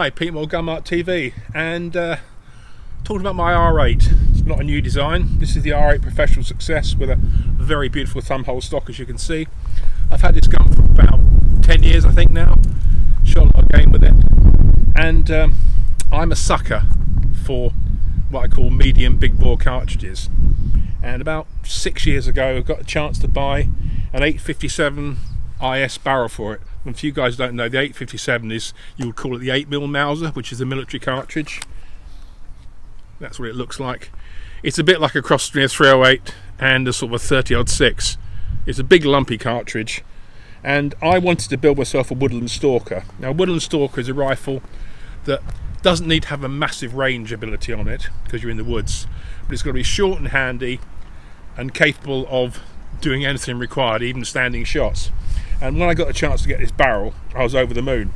Hi, Pete Moore, Mart TV, and talking about my R8. It's not a new design. This is the R8 Professional Success with a very beautiful thumbhole stock, as you can see. I've had this gun for about 10 years, I think now. Shot a lot of game with it, and I'm a sucker for what I call medium big bore cartridges. And about 6 years ago, I got a chance to buy an 857 IS barrel for it. And if you guys don't know, the 857 is, you would call it the 8mm Mauser, which is a military cartridge. That's what it looks like. It's a bit like a cross between a 308 and a sort of a 30-06. It's a big lumpy cartridge, and I wanted to build myself a Woodland Stalker. Now, Woodland Stalker is a rifle that doesn't need to have a massive range ability on it because you're in the woods, but it's got to be short and handy and capable of doing anything required, even standing shots. And when I got a chance to get this barrel, I was over the moon.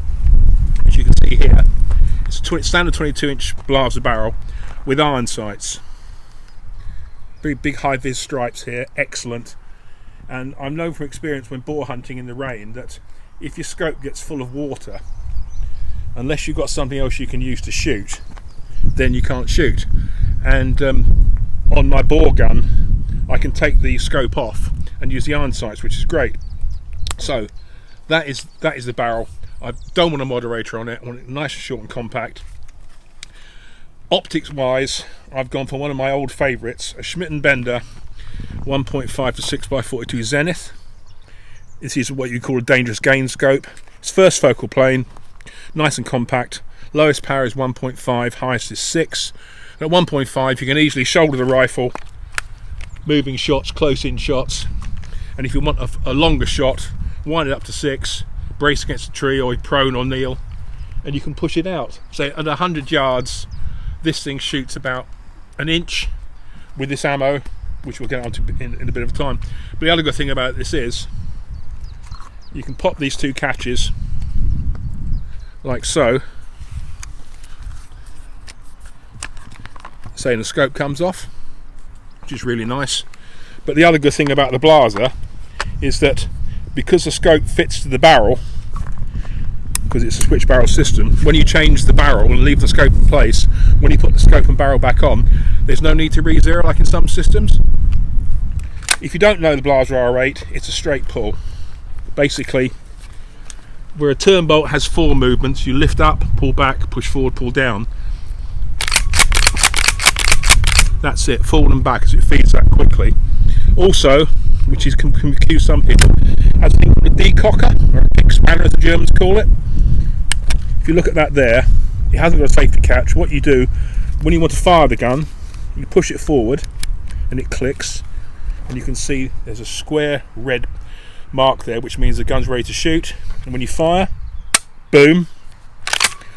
As you can see here, it's a standard 22-inch Blaser barrel with iron sights. Very big high-vis stripes here, excellent. And I'm known from experience when boar hunting in the rain that if your scope gets full of water, unless you've got something else you can use to shoot, then you can't shoot. And on my boar gun, I can take the scope off and use the iron sights, which is great. So that is the barrel. I don't want a moderator on it. I want it nice and short and compact. Optics wise, I've gone for one of my old favourites, a Schmidt & Bender 1.5 to 6x42 Zenith. This is what you call a dangerous gain scope. It's first focal plane, nice and compact. Lowest power is 1.5, highest is 6. And at 1.5 you can easily shoulder the rifle, moving shots, close in shots. And if you want a longer shot, wind it up to 6, brace against a tree or prone or kneel, and you can push it out. So at 100 yards, this thing shoots about an inch with this ammo, which we'll get onto in a bit of time. But the other good thing about this is you can pop these two catches like so. Say, and the scope comes off, which is really nice. But the other good thing about the Blaser is that because the scope fits to the barrel, because it's a switch barrel system, when you change the barrel and leave the scope in place, when you put the scope and barrel back on, there's no need to re-zero like in some systems. If you don't know the Blaser R8, it's a straight pull. Basically, where a turn bolt has 4 movements, you lift up, pull back, push forward, pull down. That's it, forward and back, as it feeds that quickly. Also, which is can confuse some people, has a thing called a decocker, or a kick spanner as the Germans call it. If you look at that there, it hasn't got a safety catch. What you do, when you want to fire the gun, you push it forward and it clicks, and you can see there's a square red mark there, which means the gun's ready to shoot. And when you fire, boom,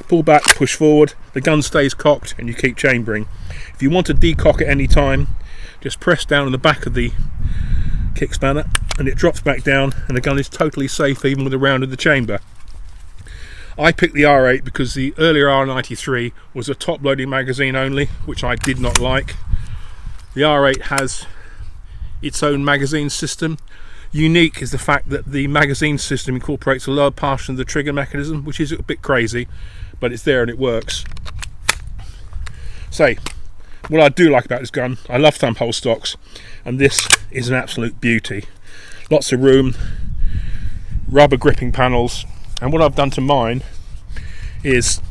pull back, push forward, the gun stays cocked and you keep chambering. If you want to decock at any time, just press down on the back of the kick spanner and it drops back down, and the gun is totally safe even with a round in the chamber. I picked the R8 because the earlier R93 was a top loading magazine only, which I did not like. The R8 has its own magazine system. Unique is the fact that the magazine system incorporates a lower portion of the trigger mechanism, which is a bit crazy, but it's there and it works. So, what I do like about this gun, I love thumbhole stocks, and this is an absolute beauty. Lots of room, rubber gripping panels, and what I've done to mine is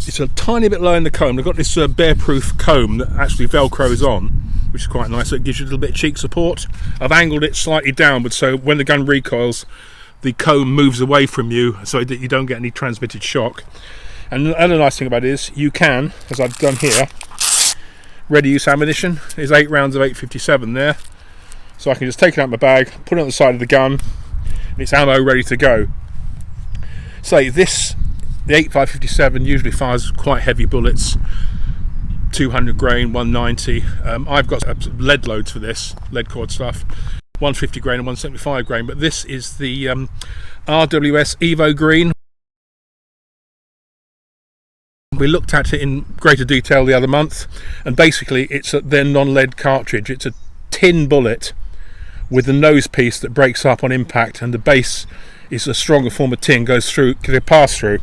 it's a tiny bit low in the comb. I've got this bear-proof comb that actually velcros on, which is quite nice, so it gives you a little bit of cheek support. I've angled it slightly downward so when the gun recoils, the comb moves away from you so that you don't get any transmitted shock. And the other nice thing about it is you can, as I've done here, ready use ammunition. There's 8 rounds of 857 there, so I can just take it out of my bag, put it on the side of the gun, and it's ammo ready to go. So this, the 8.557 usually fires quite heavy bullets, 200 grain, 190. I've got lead loads for this, lead cord stuff, 150 grain and 175 grain, but this is the RWS Evo Green. We looked at it in greater detail the other month, and basically it's their non-lead cartridge. It's a tin bullet with the nose piece that breaks up on impact, and the base is a stronger form of tin, goes through, because they pass through,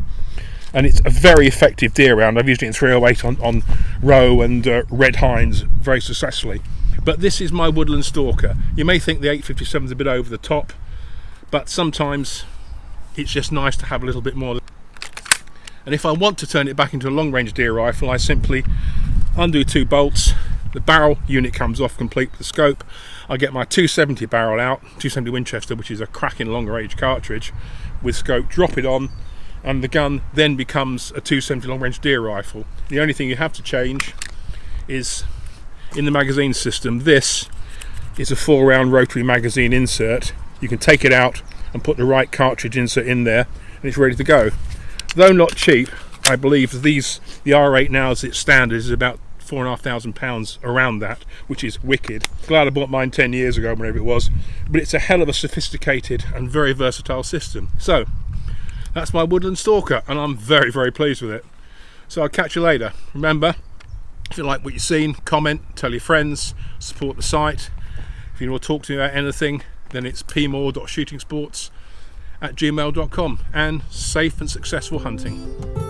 and it's a very effective deer round. I've used it in 308 on roe and red hinds very successfully. But this is my Woodland Stalker. You may think the 857 is a bit over the top, but sometimes it's just nice to have a little bit more. And if I want to turn it back into a long range deer rifle, I simply undo 2 bolts, the barrel unit comes off complete with the scope. I get my 270 barrel out, 270 Winchester, which is a cracking long range cartridge with scope, drop it on, and the gun then becomes a 270 long range deer rifle. The only thing you have to change is in the magazine system. This is a 4-round rotary magazine insert. You can take it out and put the right cartridge insert in there and it's ready to go. Though not cheap, I believe the R8 now as it standard is about £4,500, around that, which is wicked. Glad I bought mine 10 years ago, whenever it was, but it's a hell of a sophisticated and very versatile system. So that's my Woodland Stalker, and I'm very, very pleased with it. So I'll catch you later. Remember, if you like what you've seen, comment, tell your friends, support the site. If you want to talk to me about anything, then it's pmore.shootingsports@gmail.com, and safe and successful hunting.